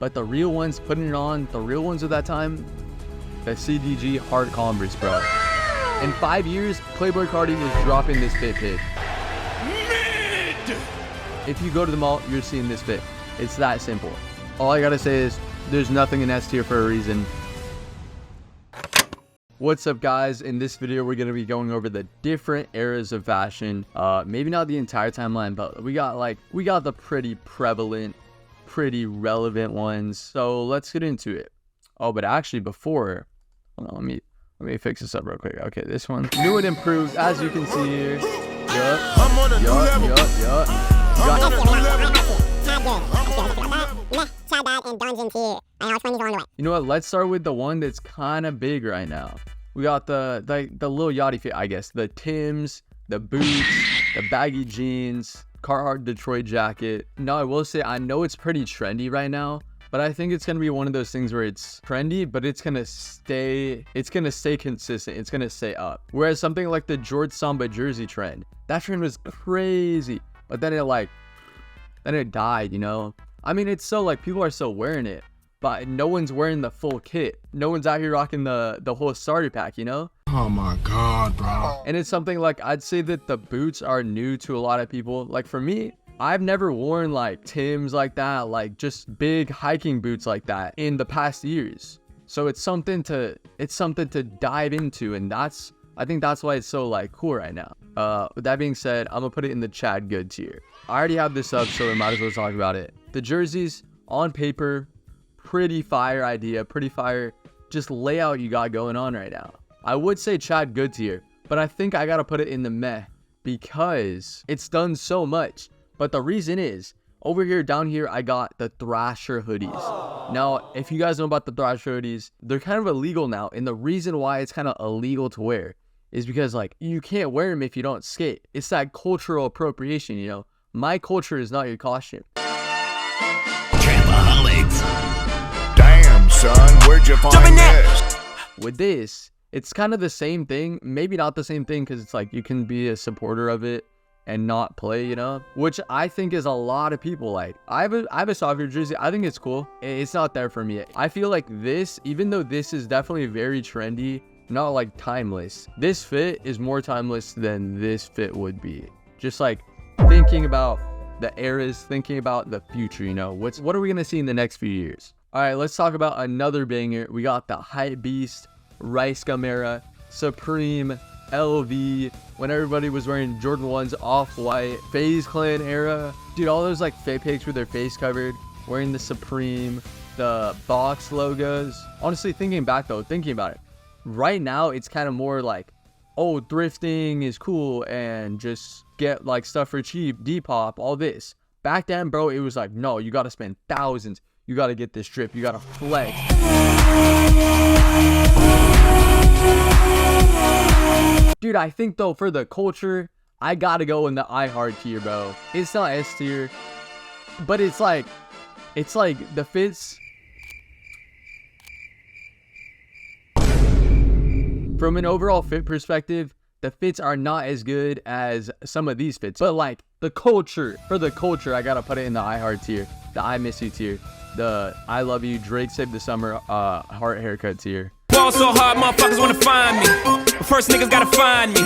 But the real ones putting it on, the real ones of that time, the CDG hard Converse, bro. In 5 years, Playboi Carti is dropping this fit pick. If you go to the mall, you're seeing this fit. It's that simple. All I gotta say is, there's nothing in S tier for a reason. What's up, guys? In this video, we're gonna be going over the different eras of fashion. Maybe not the entire timeline, but we got the pretty prevalent, pretty relevant ones. So let's get into it. Oh, but actually before, hold on, let me fix this up real quick. Okay, this one, new and improved, as you can see here. You know what? Let's start with the one that's kind of big right now. We got the Lil Yachty fit, I guess. The Tims, the boots, the baggy jeans, Carhartt Detroit jacket. Now, I will say, I know it's pretty trendy right now, but I think it's gonna be one of those things where it's trendy, but it's gonna stay consistent. It's gonna stay up. Whereas something like the George Samba jersey trend, that trend was crazy, but then it died, you know? I mean, it's so like people are still wearing it, but no one's wearing the full kit. No one's out here rocking the whole starter pack, you know? Oh my God, bro. And it's something like, I'd say that the boots are new to a lot of people. Like for me, I've never worn like Tims like that, like just big hiking boots like that in the past years. So it's something to dive into, and I think that's why it's so like cool right now. With that being said, I'm gonna put it in the Chad Good tier. I already have this up, so we might as well talk about it. The jerseys on paper, pretty fire idea, pretty fire just layout you got going on right now. I would say Chad Good tier, but I think I gotta put it in the meh because it's done so much. But the reason is, over here, down here, I got the Thrasher hoodies. Now, if you guys know about the Thrasher hoodies, they're kind of illegal now. And the reason why it's kind of illegal to wear is because, like, you can't wear them if you don't skate. It's that cultural appropriation, you know? My culture is not your costume. Damn, son, where'd you find this? With this, it's kind of the same thing. Maybe not the same thing, because it's like you can be a supporter of it and not play, you know, which I think is a lot of people. Like I have a soccer jersey. I think it's cool. It's not there for me. I feel like this, even though this is definitely very trendy, not like timeless, this fit is more timeless than this fit would be. Just like thinking about the eras, thinking about the future, you know, what are we gonna see in the next few years? All right, let's talk about another banger. We got the Hypebeast, Rice Gum era, Supreme, LV, when everybody was wearing Jordan 1s, Off-White, FaZe Clan era. Dude, all those like fit pics with their face covered, wearing the Supreme, the box logos. Honestly, thinking about it, right now it's kind of more like, oh, thrifting is cool and just get like stuff for cheap, Depop, all this. Back then, bro, it was like, no, you got to spend thousands. You got to get this drip. You got to flex. Dude, I think though, for the culture, I gotta go in the iHeart tier, bro. It's not S tier, but it's like the fits. From an overall fit perspective, the fits are not as good as some of these fits. But like the culture, for the culture, I gotta put it in the iHeart tier, the I Miss You tier, the I Love You, Drake Save the Summer, heart haircut tier. Ball so hard, motherfuckers wanna find me. But first niggas gotta find me.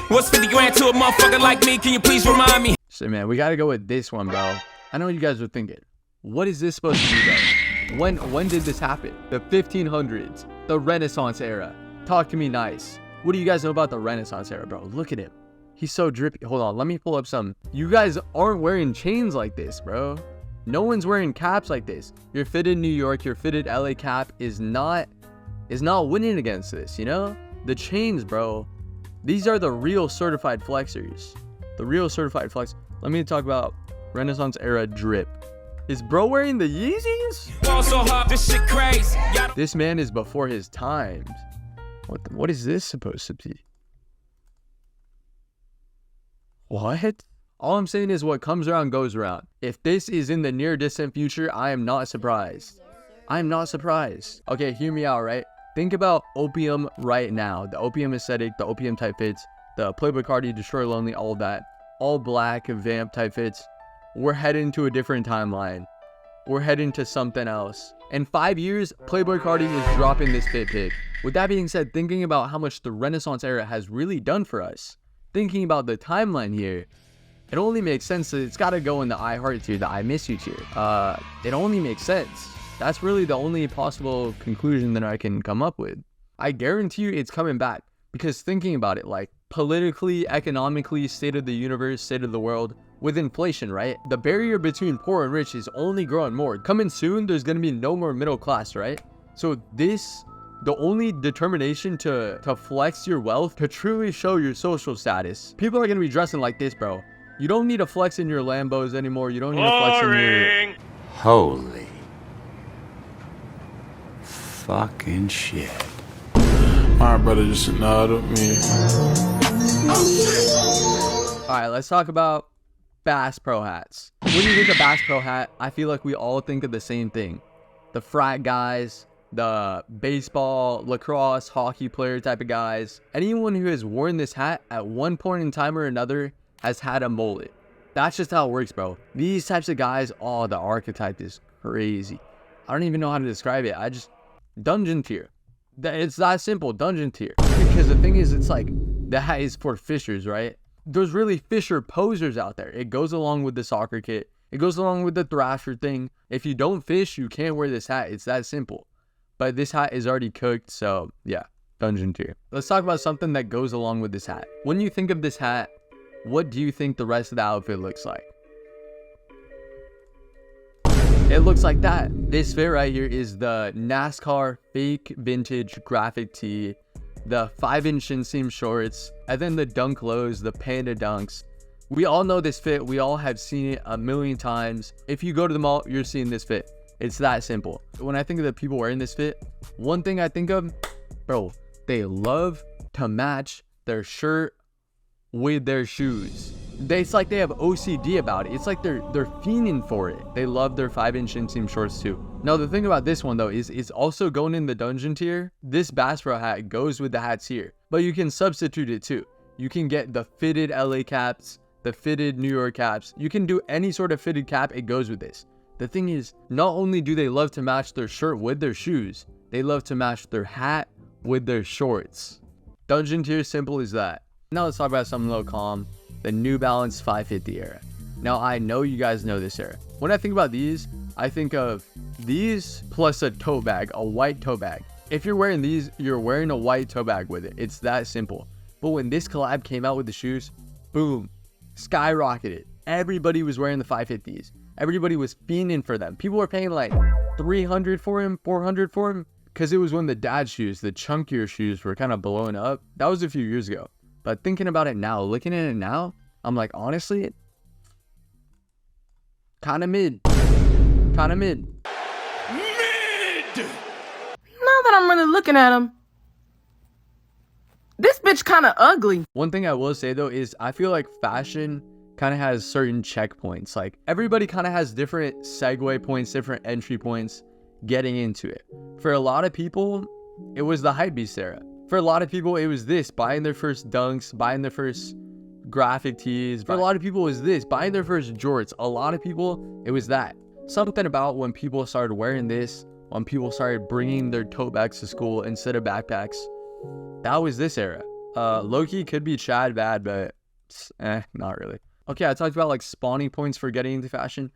What's 50 grand to a motherfucker like me? Can you please remind me? So man, we gotta go with this one, bro. I know what you guys are thinking. What is this supposed to be, bro? When did this happen? The 1500s, the Renaissance era. Talk to me nice. What do you guys know about the Renaissance era, bro? Look at him. He's so drippy. Hold on, let me pull up some. You guys aren't wearing chains like this, bro. No one's wearing caps like this. Your fitted New York, your fitted LA cap is not winning against this, you know? The chains, bro. These are the real certified flexers. The real certified flex. Let me talk about Renaissance era drip. Is bro wearing the Yeezys? Ball so hard, this shit crazy. This man is before his times. What is this supposed to be? What? All I'm saying is what comes around goes around. If this is in the near distant future, I am not surprised. I am not surprised. Okay, hear me out, right? Think about Opium right now. The Opium aesthetic, the Opium type fits, the Playboi Carti, Destroy Lonely, all that. All black, vamp type fits. We're heading to a different timeline. we're heading to something else. In 5 years, Playboi Carti is dropping this fit pick. With that being said, thinking about how much the Renaissance era has really done for us, thinking about the timeline here, it only makes sense that it's got to go in the I Heart tier, the I Miss You tier. It only makes sense. That's really the only possible conclusion that I can come up with. I guarantee you it's coming back, because thinking about it, like politically, economically, state of the universe, state of the world, with inflation, right? The barrier between poor and rich is only growing more. Coming soon, there's gonna be no more middle class, right? So the only determination to flex your wealth, to truly show your social status. People are gonna be dressing like this, bro. You don't need to flex in your Lambos anymore. You don't need to flex in your... Holy fucking shit. My brother just nodded me. Alright, let's talk about Bass Pro hats. When you think of Bass Pro hat, I feel like we all think of the same thing. The frat guys, the baseball, lacrosse, hockey player type of guys. Anyone who has worn this hat at one point in time or another has had a mullet. That's just how it works, bro. These types of guys, oh, the archetype is crazy. I don't even know how to describe it. Dungeon tier. It's that simple, dungeon tier. Because the thing is, it's like, the hat is for fishers, right? There's really fisher posers out there. It goes along with the soccer kit. It goes along with the Thrasher thing. If you don't fish, you can't wear this hat. It's that simple. But this hat is already cooked, so yeah, dungeon tier. Let's talk about something that goes along with this hat. When you think of this hat, what do you think the rest of the outfit looks like? It looks like that. This fit right here is the NASCAR fake vintage graphic tee, the 5-inch inseam shorts, and then the dunk lows, the panda dunks. We all know this fit. We all have seen it a million times. If you go to the mall, you're seeing this fit. It's that simple. When I think of the people wearing this fit, one thing I think of, bro, they love to match their shirt with their shoes. It's like they have OCD about it. It's like they're fiending for it. They love their 5-inch inseam shorts too. Now the thing about this one though is it's also going in the dungeon tier. This Bass Pro hat goes with the hats here, but you can substitute it too. You can get the fitted LA caps, the fitted New York caps. You can do any sort of fitted cap. It goes with this. The thing is, not only do they love to match their shirt with their shoes, they love to match their hat with their shorts. Dungeon tier, simple as that. Now let's talk about something a little calm. The New Balance 550 era. Now I know you guys know this era. When I think about these, I think of these plus a tote bag, a white tote bag. If you're wearing these, you're wearing a white tote bag with it. It's that simple. But when this collab came out with the shoes, boom, skyrocketed. Everybody was wearing the 550s. Everybody was fiending for them. People were paying like $300 for him, $400 for him, because it was when the dad shoes, the chunkier shoes, were kind of blowing up. That was a few years ago. But thinking about it now, looking at it now, I'm like, honestly, kind of mid. Kind of mid. Now that I'm really looking at him, this bitch kind of ugly. One thing I will say though is I feel like fashion kind of has certain checkpoints. Like everybody kind of has different segue points, different entry points getting into it. For a lot of people, it was the hypebeast era. For a lot of people, it was this, buying their first dunks, buying their first graphic tees. For a lot of people, it was this, buying their first jorts. A lot of people, it was that. Something about when people started wearing this, when people started bringing their tote bags to school instead of backpacks, that was this era. Low-key could be Chad bad, but not really. Okay, I talked about like spawning points for getting into fashion.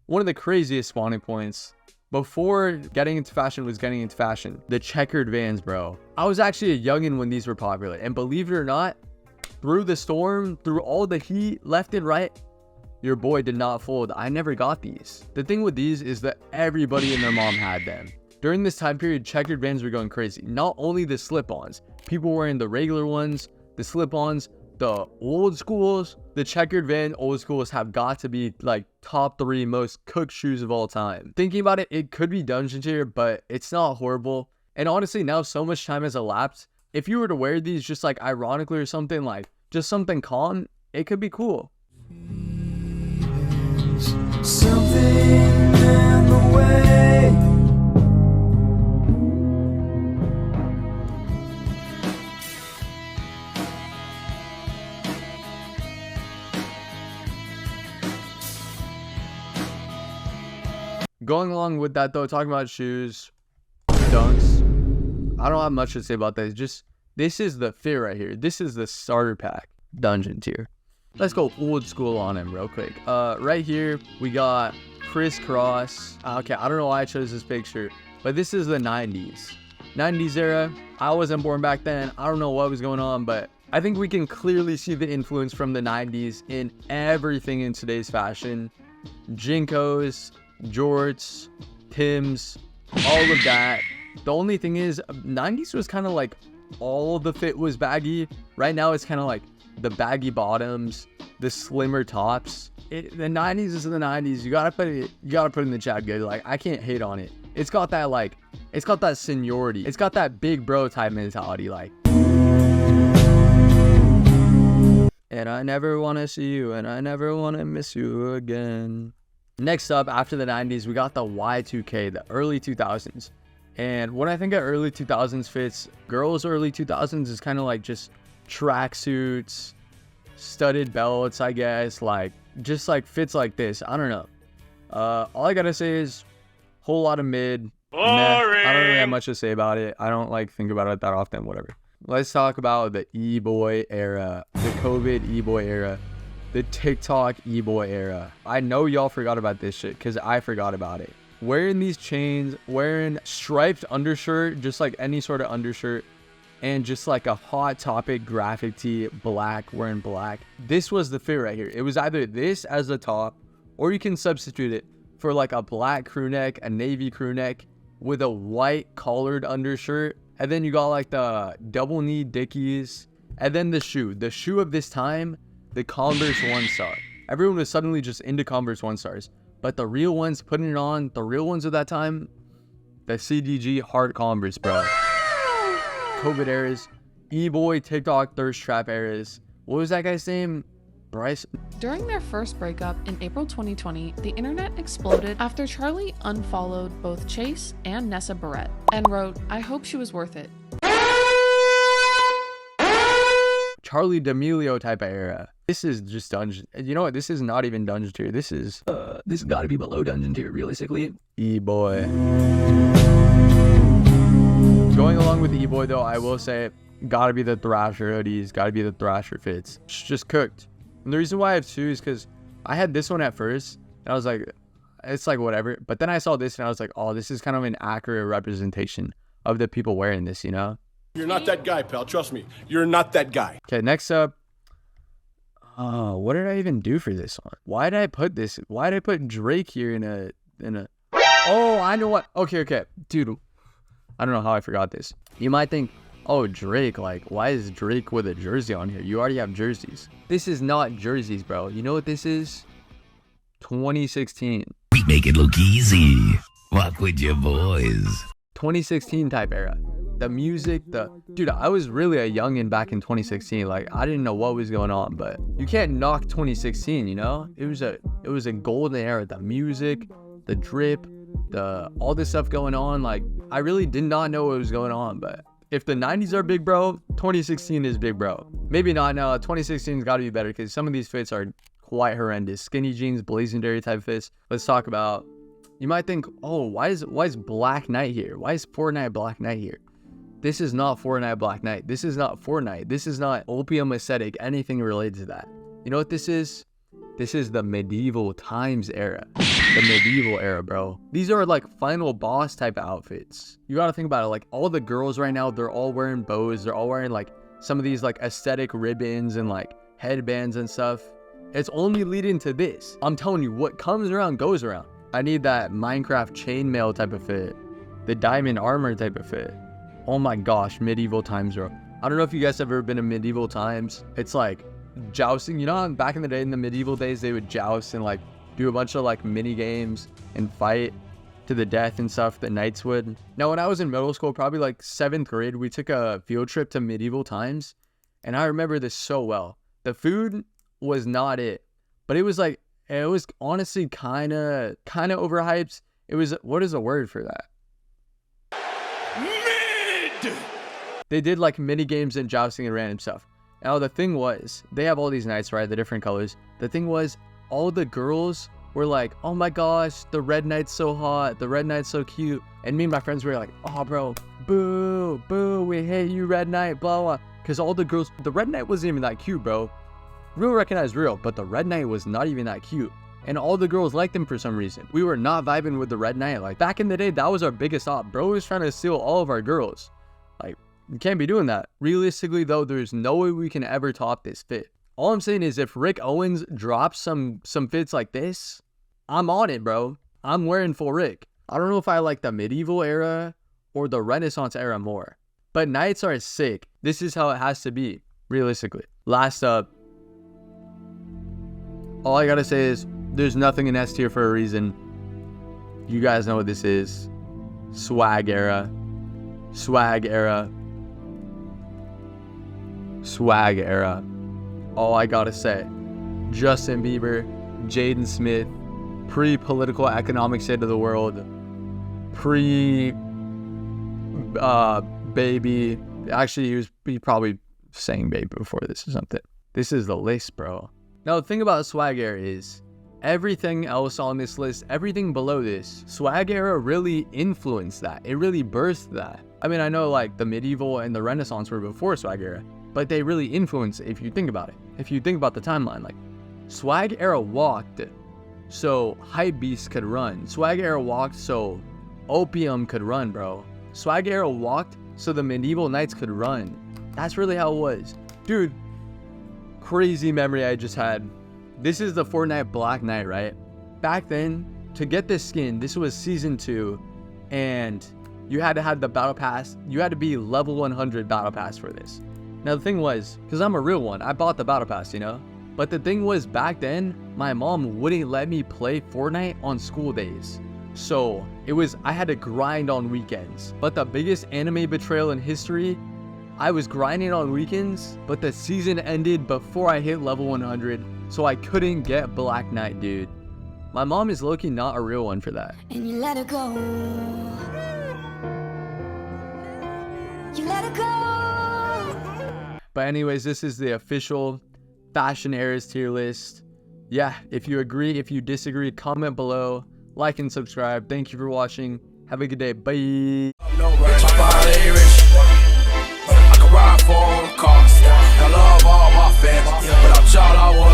One of the craziest spawning points before getting into fashion was getting into fashion. The checkered Vans, bro. I was actually a youngin' when these were popular. And believe it or not, through the storm, through all the heat, left and right, your boy did not fold. I never got these. The thing with these is that everybody and their mom had them. During this time period, checkered Vans were going crazy. Not only the slip-ons, people wearing the regular ones, the slip-ons, the old schools. The checkered Van old schools have got to be like top 3 most cooked shoes of all time. Thinking about it, it could be dungeon tier, but it's not horrible. And honestly, now so much time has elapsed. If you were to wear these just like ironically or something, like just something calm, it could be cool. Something in the way. Going along with that though, talking about shoes, dunks, I don't have much to say about that. Just, this is the fit right here. This is the starter pack dungeon tier. Let's go old school on him real quick. Right here, we got crisscross. Okay, I don't know why I chose this picture, but this is the 90s. 90s era. I wasn't born back then. I don't know what was going on, but I think we can clearly see the influence from the 90s in everything in today's fashion. Jinkos, jorts, Tims, all of that. The only thing is, 90s was kind of like all the fit was baggy. Right now, it's kind of like the baggy bottoms, the slimmer tops. The 90s is the 90s. You gotta put it in the chat, good. Like, I can't hate on it. It's got that seniority. It's got that big bro type mentality, like. And I never want to see you, and I never want to miss you again. Next up, after the 90s, we got the Y2K, the early 2000s. And when I think of early 2000s fits, girls early 2000s is kind of like just tracksuits, studded belts, I guess, like just like fits like this. I don't know. All I gotta say is whole lot of mid. Meh. I don't really have much to say about it. I don't like think about it that often. Whatever. Let's talk about the e-boy era, the COVID e-boy era, the TikTok e-boy era. I know y'all forgot about this shit because I forgot about it. Wearing these chains, wearing striped undershirt, just like any sort of undershirt, and just like a Hot Topic graphic tee, black, wearing black. This was the fit right here. It was either this as a top, or you can substitute it for like a black crew neck, a navy crew neck with a white collared undershirt. And then you got like the double knee Dickies. And then the shoe of this time, the Converse 1-Star. Everyone was suddenly just into Converse 1-Stars. But the real ones putting it on, the real ones of that time, the CDG Hard Converse, bro. COVID eras, e-boy, TikTok, thirst trap eras. What was that guy's name? Bryce? During their first breakup in April 2020, the internet exploded after Charlie unfollowed both Chase and Nessa Barrett and wrote, "I hope she was worth it." Charlie D'Amelio type of era. This is just dungeon. You know what? This is not even dungeon tier. This gotta be below dungeon tier, realistically. E-boy. Going along with the e-boy though, I will say, gotta be the Thrasher hoodies, gotta be the Thrasher fits. It's just cooked. And the reason why I have two is because I had this one at first, and I was like, it's like whatever. But then I saw this, and I was like, oh, this is kind of an accurate representation of the people wearing this, you know? You're not that guy, pal. Trust me. You're not that guy. Okay, next up. What did I even do for this one? Why did I put this? Why did I put Drake here in a... Oh, I know what. Okay. Dude, I don't know how I forgot this. You might think, oh, Drake, like, why is Drake with a jersey on here? You already have jerseys. This is not jerseys, bro. You know what this is? 2016. We make it look easy. Walk with your boys. 2016 type era. The music, dude, I was really a youngin' back in 2016. Like, I didn't know what was going on, but you can't knock 2016, you know? It was a golden era. The music, the drip, all this stuff going on. Like, I really did not know what was going on, but if the 90s are big, bro, 2016 is big, bro. Maybe not now. 2016's got to be better because some of these fits are quite horrendous. Skinny jeans, Blazingberry type fits. Let's talk about. You might think, oh, why is Black Knight here? Why is Fortnite Black Knight here? This is not Fortnite Black Knight. This is not Fortnite. This is not Opium Aesthetic, anything related to that. You know what this is? This is the medieval times era. The medieval era, bro. These are like final boss type outfits. You gotta think about it. Like, all the girls right now, they're all wearing bows. They're all wearing like some of these like aesthetic ribbons and like headbands and stuff. It's only leading to this. I'm telling you, what comes around goes around. I need that Minecraft chainmail type of fit. The diamond armor type of fit. Oh my gosh, medieval times, bro. I don't know if you guys have ever been to medieval times. It's like jousting. You know how back in the day, in the medieval days, they would joust and like do a bunch of like mini games and fight to the death and stuff. The knights would. Now, when I was in middle school, probably like 7th grade, we took a field trip to medieval times, and I remember this so well. The food was not it, but it was like, it was honestly kind of overhyped. It was, what is the word for that? They did like mini games and jousting and random stuff. Now the thing was, they have all these knights, right? The different colors. The thing was, all the girls were like, oh my gosh, the Red Knight's so hot, the Red Knight's so cute. And me and my friends were like, oh bro, boo, boo, we hate you, Red Knight, blah, blah. Because all the girls, the Red Knight wasn't even that cute, bro. Real recognize real, but the Red Knight was not even that cute. And all the girls liked him for some reason. We were not vibing with the Red Knight. Like, back in the day, that was our biggest op. Bro was trying to steal all of our girls. Like, you can't be doing that. Realistically, though, there's no way we can ever top this fit. All I'm saying is if Rick Owens drops some fits like this, I'm on it, bro. I'm wearing full Rick. I don't know if I like the medieval era or the Renaissance era more. But Knights are sick. This is how it has to be, realistically. Last up, all I gotta say is there's nothing in S tier for a reason. You guys know what this is. Swag era. Swag era. Swag era. All I gotta say. Justin Bieber, Jaden Smith, pre-political economic state of the world, baby. Actually, he probably saying baby before this or something. This is the list, bro. Now, the thing about Swag era is everything else on this list, everything below this, Swag era really influenced that. It really birthed that. I mean, I know like the medieval and the Renaissance were before Swag era, but they really influenced it if you think about it. If you think about the timeline, like Swag era walked so Hypebeast could run. Swag era walked so Opium could run, bro. Swag era walked so the medieval knights could run. That's really how it was. Dude, crazy memory I just had. This is the Fortnite Black Knight, right? Back then, to get this skin, this was season 2, and you had to have the battle pass. You had to be level 100 battle pass for this. Now the thing was, because I'm a real one, I bought the battle pass, you know? But the thing was, back then, my mom wouldn't let me play Fortnite on school days. So I had to grind on weekends. But the biggest anime betrayal in history, I was grinding on weekends, but the season ended before I hit level 100, so I couldn't get Black Knight, dude. My mom is low-key not a real one for that. And you let her go. You let her go. But anyways, this is the official Fashion Eras tier list. Yeah, if you agree, if you disagree, comment below, like and subscribe. Thank you for watching. Have a good day. Bye. I can ride 4 cars. I love all my fans, but I'm child I want.